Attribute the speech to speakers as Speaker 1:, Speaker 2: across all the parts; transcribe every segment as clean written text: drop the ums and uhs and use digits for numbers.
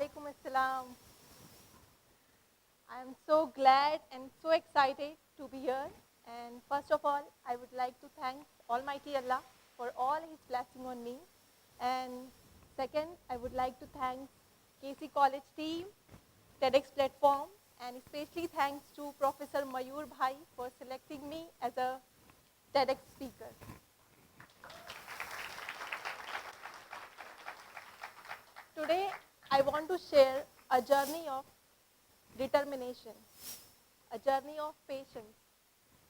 Speaker 1: Walaikum Assalam. I am so glad and so excited to be here. And first of all, I would like to thank Almighty Allah for all His blessing on me. And second, I would like to thank KC College team, TEDx platform, and especially thanks to Professor Mayur Bhai for selecting me as a TEDx speaker. Today, I want to share a journey of determination, a journey of patience,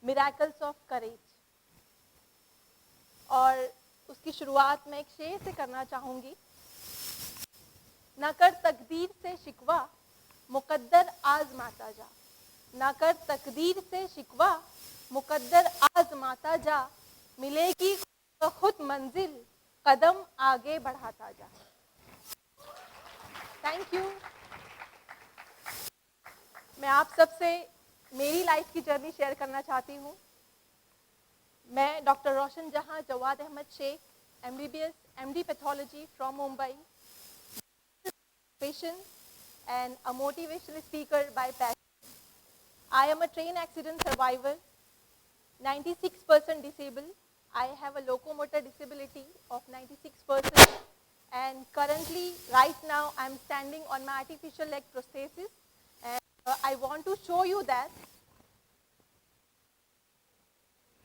Speaker 1: miracles of courage. और उसकी शुरुआत मैं एक शेर से करना चाहूँगी। ना कर तकदीर से शिकवा, मुकद्दर आजमाता जा। ना कर तकदीर से शिकवा, मुकद्दर आजमाता जा। मिलेगी खुद मंजिल, कदम आगे बढ़ाता जा। Thank you. मैं आप सबसे मेरी लाइफ की जर्नी शेयर करना चाहती हूँ। मैं doctor Roshan Jahan Jawad Ahmed Shaikh, MBBS, MD pathology from Mumbai, patient and a motivational speaker by passion. I am a train accident survivor, 96% disabled. I have a locomotor disability of 96%, and currently, right now, I am standing on my artificial leg prosthesis. I want to show you that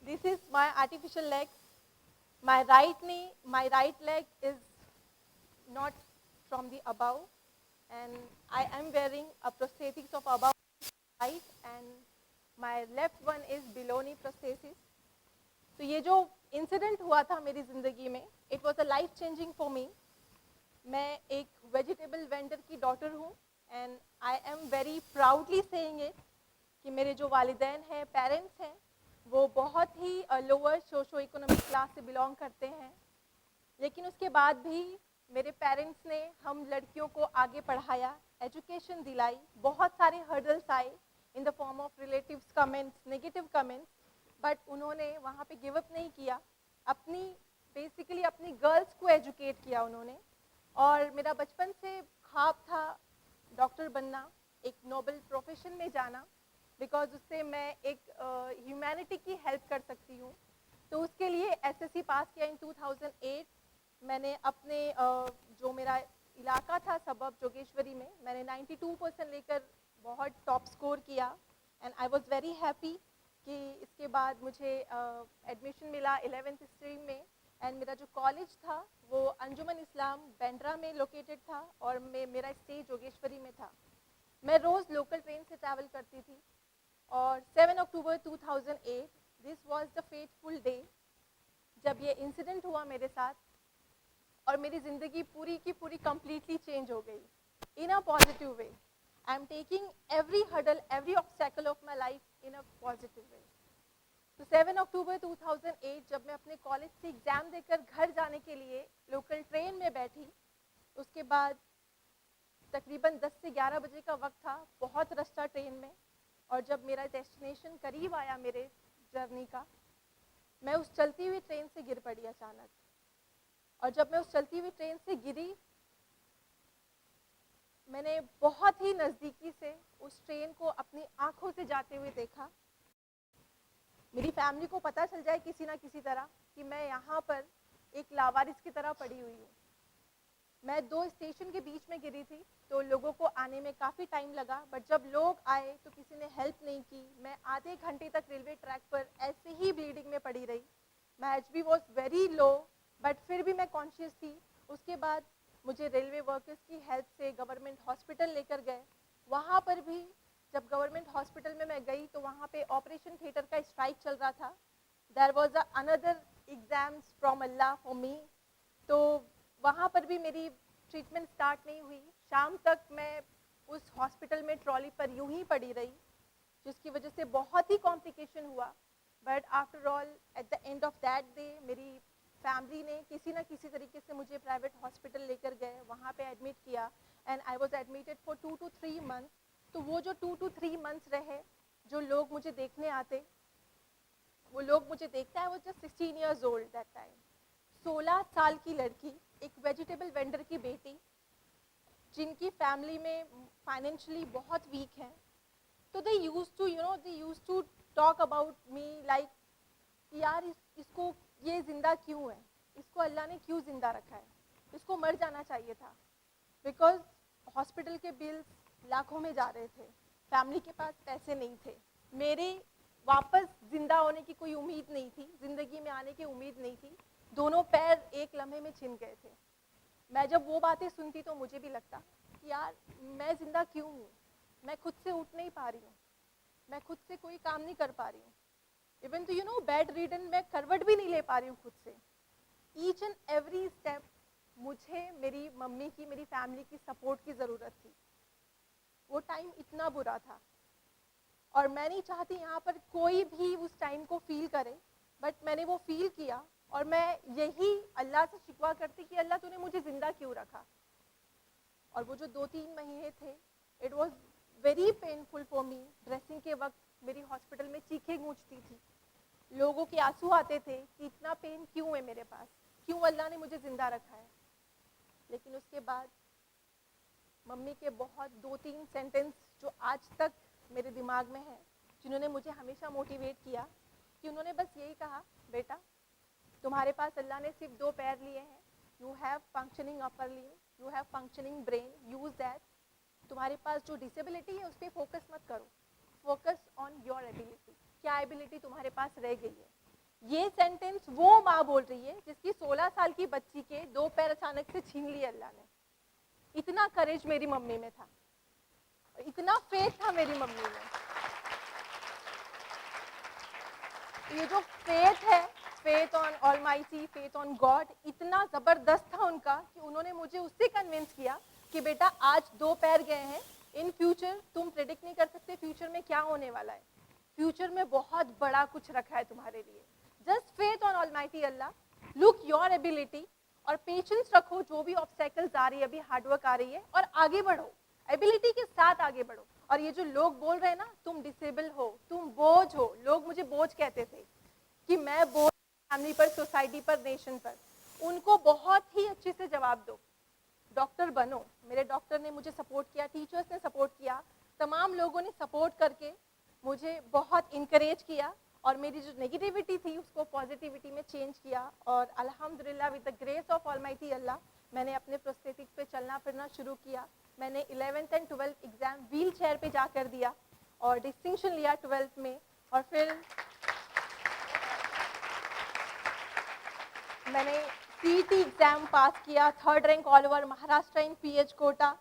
Speaker 1: this is my artificial leg. My right knee, my right leg is not from the above, and I am wearing a prosthetics of above height, and my left one is below knee prosthesis. तो ये जो incident हुआ था मेरी ज़िंदगी में, it was a life changing for me. मैं एक वेजिटेबल वेंडर की डॉटर हूँ, and I am very proudly saying it कि मेरे जो वालिदैन हैं, पेरेंट्स हैं, वो बहुत ही लोअर सोशो इकोनॉमिक क्लास से बिलोंग करते हैं। लेकिन उसके बाद भी मेरे पेरेंट्स ने हम लड़कियों को आगे पढ़ाया, एजुकेशन दिलाई। बहुत सारे हर्डल्स आए in the form of relatives comments, negative comments, but उन्होंने वहाँ पे गिव अप नहीं किया। बेसिकली अपनी गर्ल्स को एजुकेट किया उन्होंने। और मेरा बचपन से ख्वाब था डॉक्टर बनना, एक नोबल प्रोफेशन में जाना, बिकॉज उससे मैं एक ह्यूमैनिटी की हेल्प कर सकती हूँ। तो उसके लिए SSC पास किया इन 2008। मैंने अपने जो मेरा इलाका था सबब जोगेश्वरी में, मैंने 92% लेकर बहुत टॉप स्कोर किया, and I was very happy कि इसके बाद मुझे एडमिशन मिला 11th स्ट्रीम में। एंड मेरा जो कॉलेज था वो अंजुमन इस्लाम बैंड्रा में लोकेटेड था, और मेरा स्टे जोगेश्वरी में था। मैं रोज़ लोकल ट्रेन से ट्रैवल करती थी। और 7 अक्टूबर 2008, this was the fateful day जब ये इंसिडेंट हुआ मेरे साथ, और मेरी ज़िंदगी पूरी की पूरी कम्प्लीटली चेंज हो गई in a positive way. I am taking every hurdle, every obstacle of my life in a positive way. तो 7 अक्टूबर 2008 जब मैं अपने कॉलेज से एग्ज़ाम देकर घर जाने के लिए लोकल ट्रेन में बैठी, उसके बाद तकरीबन 10 से 11 बजे का वक्त था, बहुत रश था ट्रेन में। और जब मेरा डेस्टिनेशन करीब आया मेरे जर्नी का, मैं उस चलती हुई ट्रेन से गिर पड़ी अचानक। और जब मैं उस चलती हुई ट्रेन से गिरी, मैंने बहुत ही नज़दीकी से उस ट्रेन को अपनी आँखों से जाते हुए देखा। मेरी फैमिली को पता चल जाए किसी ना किसी तरह कि मैं यहाँ पर एक लावारिस की तरह पड़ी हुई हूँ। मैं 2 स्टेशन के बीच में गिरी थी, तो लोगों को आने में काफ़ी टाइम लगा, बट जब लोग आए तो किसी ने हेल्प नहीं की। मैं आधे घंटे तक रेलवे ट्रैक पर ऐसे ही ब्लीडिंग में पड़ी रही। माई HB was very low, but फिर भी मैं कॉन्शियस थी। उसके बाद मुझे रेलवे वर्कर्स की हेल्प से गवर्नमेंट हॉस्पिटल लेकर गए। वहाँ पर भी जब गवर्नमेंट हॉस्पिटल में मैं गई तो वहाँ पे ऑपरेशन थिएटर का स्ट्राइक चल रहा था। There was another exams from Allah for me. तो वहाँ पर भी मेरी ट्रीटमेंट स्टार्ट नहीं हुई। शाम तक मैं उस हॉस्पिटल में ट्रॉली पर यूं ही पड़ी रही, जिसकी वजह से बहुत ही कॉम्प्लिकेशन हुआ। But after all at the end of that day मेरी फैमिली ने किसी ना किसी तरीके से मुझे प्राइवेट हॉस्पिटल लेकर गए, वहाँ पे एडमिट किया, and I was admitted for 2 to 3 months। तो वो जो 2 to 3 months रहे, जो लोग मुझे देखने आते, वो लोग मुझे देखता है, वो just 16 years old that time. 16 साल की लड़की, एक वेजिटेबल वेंडर की बेटी, जिनकी फैमिली में फाइनेंशियली बहुत वीक हैं, तो they use to talk about me like यार इसको ये ज़िंदा क्यों है, इसको अल्लाह ने क्यों ज़िंदा रखा है, इसको मर जाना चाहिए था। बिकॉज हॉस्पिटल के बिल्स लाखों में जा रहे थे, फैमिली के पास पैसे नहीं थे, मेरे वापस ज़िंदा होने की कोई उम्मीद नहीं थी, ज़िंदगी में आने की उम्मीद नहीं थी, दोनों पैर एक लम्हे में छिन गए थे। मैं जब वो बातें सुनती तो मुझे भी लगता कि यार मैं ज़िंदा क्यों हूँ, मैं खुद से उठ नहीं पा रही हूँ, मैं खुद से कोई काम नहीं कर पा रही हूँ, इवन तो बेड रिडन मैं करवट भी नहीं ले पा रही हूँ खुद से। ईच एंड एवरी स्टेप मुझे मेरी मम्मी की, मेरी फैमिली की सपोर्ट की ज़रूरत थी। वो टाइम इतना बुरा था और मैं नहीं चाहती यहाँ पर कोई भी उस टाइम को फील करे, बट मैंने वो फील किया और मैं यही अल्लाह से शिकवा करती कि अल्लाह तूने मुझे ज़िंदा क्यों रखा। और वो जो 2-3 महीने थे, it was very painful for me. Dressing के वक्त मेरी हॉस्पिटल में चीखें गूंजती थी, लोगों के आंसू आते थे कि इतना पेन क्यों है मेरे पास, क्यों अल्लाह ने मुझे ज़िंदा रखा है। लेकिन उसके बाद मम्मी के बहुत 2-3 सेंटेंस जो आज तक मेरे दिमाग में है, जिन्होंने मुझे हमेशा मोटिवेट किया, कि उन्होंने बस यही कहा, बेटा तुम्हारे पास अल्लाह ने सिर्फ 2 पैर लिए हैं, you have functioning upper limb, you have functioning brain, use that. तुम्हारे पास जो डिसेबिलिटी है उस पर फोकस मत करो, फोकस ऑन योर एबिलिटी, क्या एबिलिटी तुम्हारे पास रह गई है। ये सेंटेंस वो माँ बोल रही है जिसकी 16 साल की बच्ची के 2 पैर अचानक से छीन लिए अल्लाह ने। इतना करेज मेरी मम्मी में था, इतना फेथ था मेरी मम्मी में। ये जो फेथ है, faith on almighty, faith on God, इतना ज़बरदस्त था उनका कि उन्होंने मुझे उससे कन्विंस किया कि बेटा आज 2 पैर गए हैं, इन फ्यूचर तुम प्रेडिक्ट नहीं कर सकते फ्यूचर में क्या होने वाला है, फ्यूचर में बहुत बड़ा कुछ रखा है तुम्हारे लिए। Just faith on almighty Allah, look your ability और पेशेंस रखो, जो भी ऑब्स्टेकल्स आ रही है, अभी हार्डवर्क आ रही है, और आगे बढ़ो, एबिलिटी के साथ आगे बढ़ो। और ये जो लोग बोल रहे हैं ना, तुम डिसेबल हो, तुम बोझ हो, लोग मुझे बोझ कहते थे कि मैं बोझ फैमिली पर, सोसाइटी पर, नेशन पर, उनको बहुत ही अच्छे से जवाब दो, डॉक्टर बनो। मेरे डॉक्टर ने मुझे सपोर्ट किया, टीचर्स ने सपोर्ट किया, तमाम लोगों ने सपोर्ट करके मुझे बहुत इनकरेज किया और मेरी जो नेगेटिविटी थी उसको पॉजिटिविटी में चेंज किया। और अल्हम्दुलिल्लाह with the grace of almighty Allah, मैंने अपने प्रोस्थेटिक पे चलना फिरना शुरू किया। मैंने 11th and 12th exam wheel chair पर जाकर दिया और डिस्टिंक्शन लिया 12th में, और फिर मैंने CET एग्ज़ाम पास किया, 3rd rank all over Maharashtra in PH quota.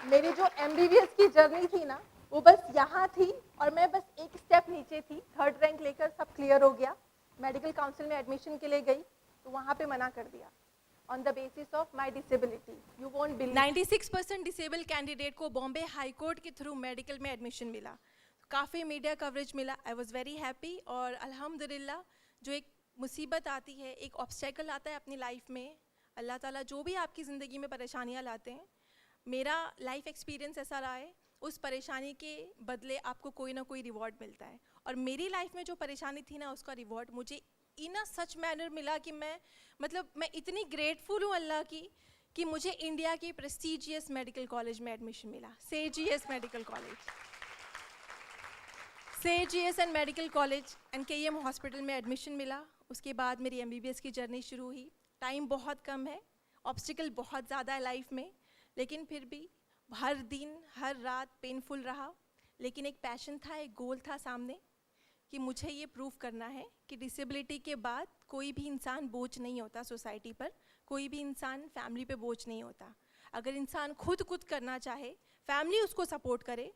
Speaker 1: मेरी जो MBBS की जर्नी थी ना, वो बस यहाँ थी और मैं बस एक स्टेप नीचे थी। 3rd रैंक लेकर सब क्लियर हो गया, मेडिकल काउंसिल में एडमिशन के लिए गई तो वहाँ पे मना कर दिया on the basis of my disability. You won't believe
Speaker 2: 96% disable candidate को बॉम्बे हाई कोर्ट के थ्रू मेडिकल में एडमिशन मिला, काफ़ी मीडिया कवरेज मिला। I was very happy. और अल्हम्दुलिल्लाह, जो एक मुसीबत आती है, एक ऑब्स्टेकल आता है अपनी लाइफ में, अल्लाह ताला जो भी आपकी ज़िंदगी में परेशानियाँ लाते हैं, मेरा लाइफ एक्सपीरियंस ऐसा रहा है, उस परेशानी के बदले आपको कोई ना कोई रिवॉर्ड मिलता है। और मेरी लाइफ में जो परेशानी थी ना, उसका रिवॉर्ड मुझे इन अ सच मैनर मिला कि मैं इतनी ग्रेटफुल हूँ अल्लाह की कि मुझे इंडिया के प्रेस्टीजियस मेडिकल कॉलेज में एडमिशन मिला, SAGS medical college, SAGS and medical college and KEM hospital में एडमिशन मिला। उसके बाद मेरी MBBS की जर्नी शुरू हुई। टाइम बहुत कम है, ऑब्स्टिकल बहुत ज़्यादा है लाइफ में, लेकिन फिर भी हर दिन हर रात पेनफुल रहा। लेकिन एक पैशन था, एक गोल था सामने कि मुझे ये प्रूव करना है कि डिसेबिलिटी के बाद कोई भी इंसान बोझ नहीं होता सोसाइटी पर, कोई भी इंसान फैमिली पे बोझ नहीं होता। अगर इंसान खुद करना चाहे, फैमिली उसको सपोर्ट करे,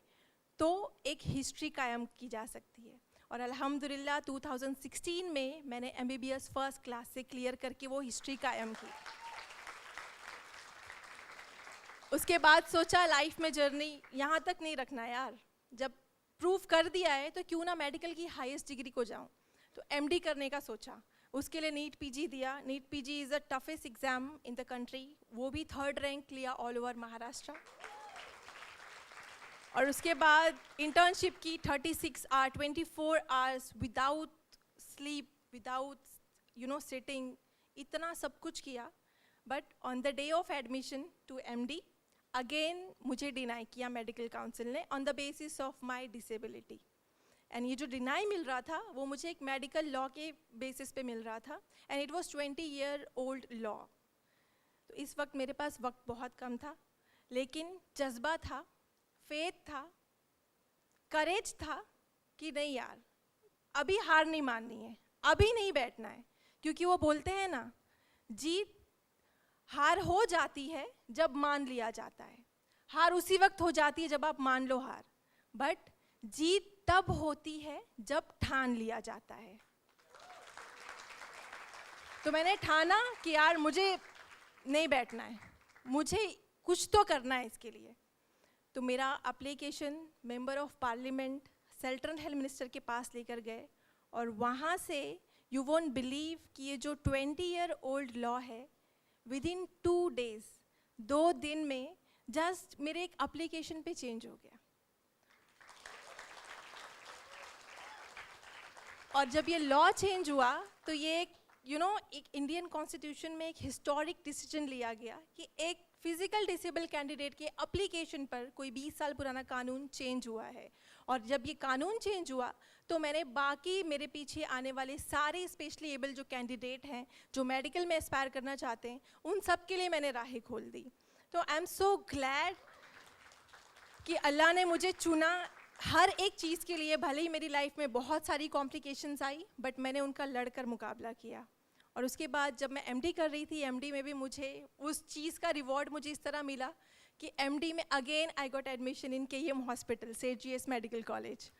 Speaker 2: तो एक हिस्ट्री कायम की जा सकती है। और अल्हम्दुलिल्लाह 2016 में मैंने MBBS फर्स्ट क्लास से क्लियर करके वो हिस्ट्री कायम की। उसके बाद सोचा लाइफ में जर्नी यहाँ तक नहीं रखना यार, जब प्रूव कर दिया है तो क्यों ना मेडिकल की हाईएस्ट डिग्री को जाऊँ। तो MD करने का सोचा, उसके लिए नीट PG दिया। NEET PG is the toughest exam in the country, वो भी 3rd रैंक लिया ऑल ओवर महाराष्ट्र। और उसके बाद इंटर्नशिप की 36 hour 24 hours without sleep, without sitting, इतना सब कुछ किया, but on the day of admission to MD again मुझे डिनाई किया मेडिकल काउंसिल ने on the basis of my disability. And ये जो डिनाई मिल रहा था वो मुझे एक मेडिकल लॉ के बेसिस पे मिल रहा था, and it was 20-year-old law. तो इस वक्त मेरे पास वक्त बहुत कम था, लेकिन जज्बा था, फेथ था, करेज था कि नहीं यार, अभी हार नहीं माननी है, अभी नहीं बैठना है। क्योंकि वो बोलते हैं ना, जीत हार हो जाती है जब मान लिया जाता है, हार उसी वक्त हो जाती है जब आप मान लो हार, बट जीत तब होती है जब ठान लिया जाता है। तो मैंने ठाना कि यार मुझे नहीं बैठना है, मुझे कुछ तो करना है इसके लिए। तो मेरा application member of parliament central health minister के पास लेकर गए, और वहाँ से यू वोंट बिलीव कि ये जो 20-year-old लॉ है, विदिन 2 days 2 दिन में जस्ट मेरे एक एप्लीकेशन पे चेंज हो गया। और जब ये लॉ चेंज हुआ तो ये एक एक इंडियन कॉन्स्टिट्यूशन में एक हिस्टोरिक डिसीजन लिया गया कि एक फिजिकल डिसेबल कैंडिडेट के एप्लीकेशन पर कोई 20 साल पुराना कानून चेंज हुआ है। और जब ये कानून चेंज हुआ तो मैंने बाकी मेरे पीछे आने वाले सारे स्पेशली एबल जो कैंडिडेट हैं, जो मेडिकल में एस्पायर करना चाहते हैं, उन सब के लिए मैंने राहें खोल दी। तो आई एम सो ग्लैड कि अल्लाह ने मुझे चुना हर एक चीज़ के लिए। भले ही मेरी लाइफ में बहुत सारी कॉम्प्लिकेशंस आई, बट मैंने उनका लड़कर मुकाबला किया। और उसके बाद जब मैं MD कर रही थी, MD में भी मुझे उस चीज़ का रिवॉर्ड मुझे इस तरह मिला कि MD में again I got admission in KEM hospital, सेठ GS मेडिकल कॉलेज।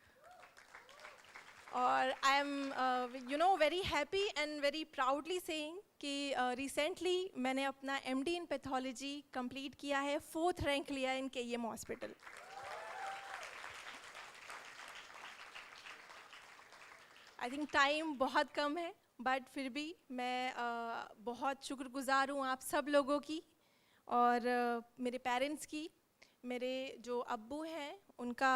Speaker 2: और I am very happy and very proudly saying कि रिसेंटली मैंने अपना MD इन पैथोलॉजी कंप्लीट किया है, 4th रैंक लिया इन KEM hospital. I think time बहुत कम है, बट फिर भी मैं बहुत शुक्रगुजार हूँ आप सब लोगों की, और मेरे पेरेंट्स की। मेरे जो अब्बू हैं उनका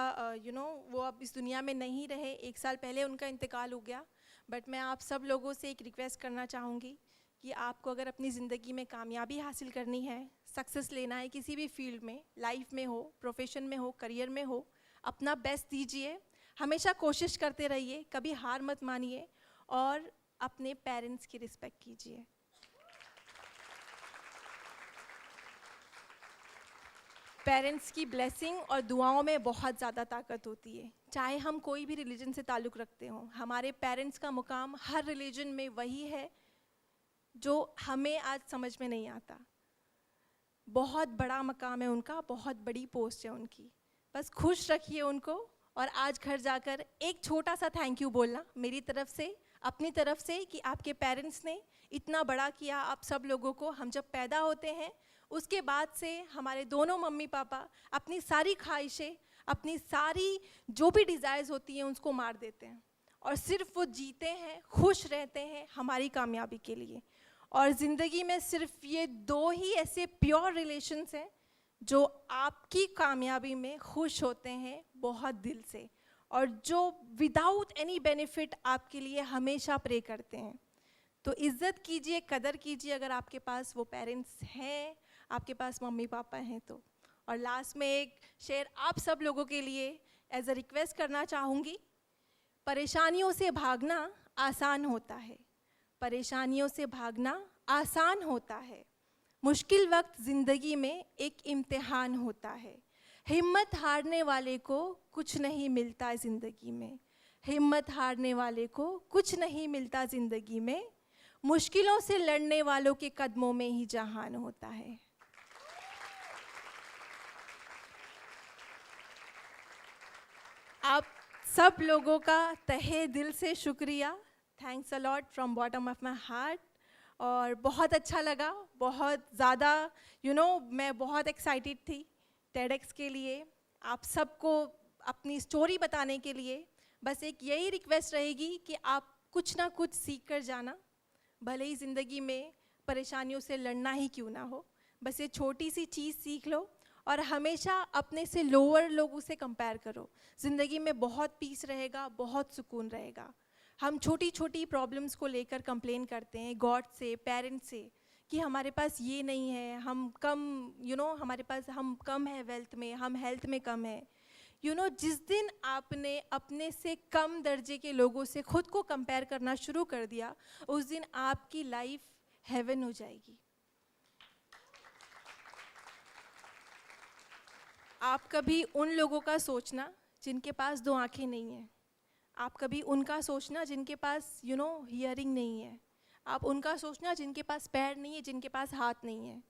Speaker 2: वो अब इस दुनिया में नहीं रहे, 1 साल पहले उनका इंतकाल हो गया। बट मैं आप सब लोगों से एक रिक्वेस्ट करना चाहूँगी कि आपको अगर अपनी ज़िंदगी में कामयाबी हासिल करनी है, सक्सेस लेना है किसी भी फील्ड में, लाइफ में हो, प्रोफेशन में हो, करियर में हो, अपना बेस्ट दीजिए, हमेशा कोशिश करते रहिए, कभी हार मत मानिए, और अपने पेरेंट्स की रिस्पेक्ट कीजिए। पेरेंट्स की ब्लेसिंग और दुआओं में बहुत ज़्यादा ताकत होती है। चाहे हम कोई भी रिलीजन से ताल्लुक़ रखते हों, हमारे पेरेंट्स का मुकाम हर रिलीजन में वही है जो हमें आज समझ में नहीं आता। बहुत बड़ा मकाम है उनका, बहुत बड़ी पोस्ट है उनकी। बस खुश रखिए उनको, और आज घर जाकर एक छोटा सा थैंक यू बोलना मेरी तरफ से, अपनी तरफ से, कि आपके पेरेंट्स ने इतना बड़ा किया आप सब लोगों को। हम जब पैदा होते हैं उसके बाद से हमारे दोनों मम्मी पापा अपनी सारी ख्वाहिशें, अपनी सारी जो भी डिज़ायर्स होती हैं उसको मार देते हैं, और सिर्फ वो जीते हैं, खुश रहते हैं हमारी कामयाबी के लिए। और ज़िंदगी में सिर्फ ये 2 ही ऐसे प्योर रिलेशंस हैं जो आपकी कामयाबी में खुश होते हैं बहुत दिल से, और जो विदाउट एनी बेनिफिट आपके लिए हमेशा प्रे करते हैं। तो इज़्ज़त कीजिए, कदर कीजिए अगर आपके पास वो पेरेंट्स हैं, आपके पास मम्मी पापा हैं तो। और लास्ट में एक शेर आप सब लोगों के लिए एज अ रिक्वेस्ट करना चाहूँगी। परेशानियों से भागना आसान होता है, परेशानियों से भागना आसान होता है, मुश्किल वक्त ज़िंदगी में एक इम्तिहान होता है। हिम्मत हारने वाले को कुछ नहीं मिलता ज़िंदगी में, हिम्मत हारने वाले को कुछ नहीं मिलता ज़िंदगी में, मुश्किलों से लड़ने वालों के कदमों में ही जहान होता है। आप सब लोगों का तहे दिल से शुक्रिया, thanks a lot from bottom of my heart. और बहुत अच्छा लगा, बहुत ज़्यादा मैं बहुत एक्साइटेड थी TEDx के लिए, आप सबको अपनी स्टोरी बताने के लिए। बस एक यही रिक्वेस्ट रहेगी कि आप कुछ ना कुछ सीख कर जाना, भले ही ज़िंदगी में परेशानियों से लड़ना ही क्यों ना हो। बस ये छोटी सी चीज़ सीख लो, और हमेशा अपने से लोअर लोगों से कंपेयर करो। ज़िंदगी में बहुत पीस रहेगा, बहुत सुकून रहेगा। हम छोटी छोटी प्रॉब्लम्स को लेकर कंप्लेन करते हैं गॉड से, पेरेंट्स से, कि हमारे पास ये नहीं है, हम कम हमारे पास हम कम है वेल्थ में, हम हेल्थ में कम है। जिस दिन आपने अपने से कम दर्जे के लोगों से खुद को कंपेयर करना शुरू कर दिया, उस दिन आपकी लाइफ हेवन हो जाएगी। आप कभी उन लोगों का सोचना जिनके पास 2 आंखें नहीं हैं, आप कभी उनका सोचना जिनके पास हियरिंग नहीं है, आप उनका सोचना जिनके पास पैर नहीं है, जिनके पास हाथ नहीं है।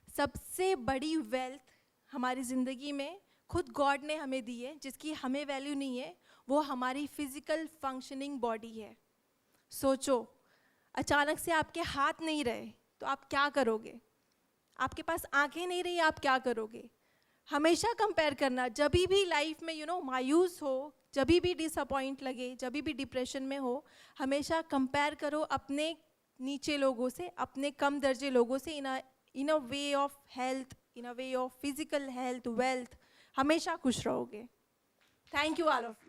Speaker 2: सबसे बड़ी वेल्थ हमारी ज़िंदगी में खुद गॉड ने हमें दी है, जिसकी हमें वैल्यू नहीं है, वो हमारी फिजिकल फंक्शनिंग बॉडी है। सोचो, अचानक से आपके हाथ नहीं रहे तो आप क्या करोगे? आपके पास आंखें नहीं रही, आप क्या करोगे? हमेशा कंपेयर करना, जब भी लाइफ में मायूस हो, जब भी डिसअपॉइंट लगे, जब भी डिप्रेशन में हो, हमेशा कंपेयर करो अपने नीचे लोगों से, अपने कम दर्जे लोगों से, in a way of health, in a way of physical health, wealth. हमेशा खुश रहोगे। Thank you all of you.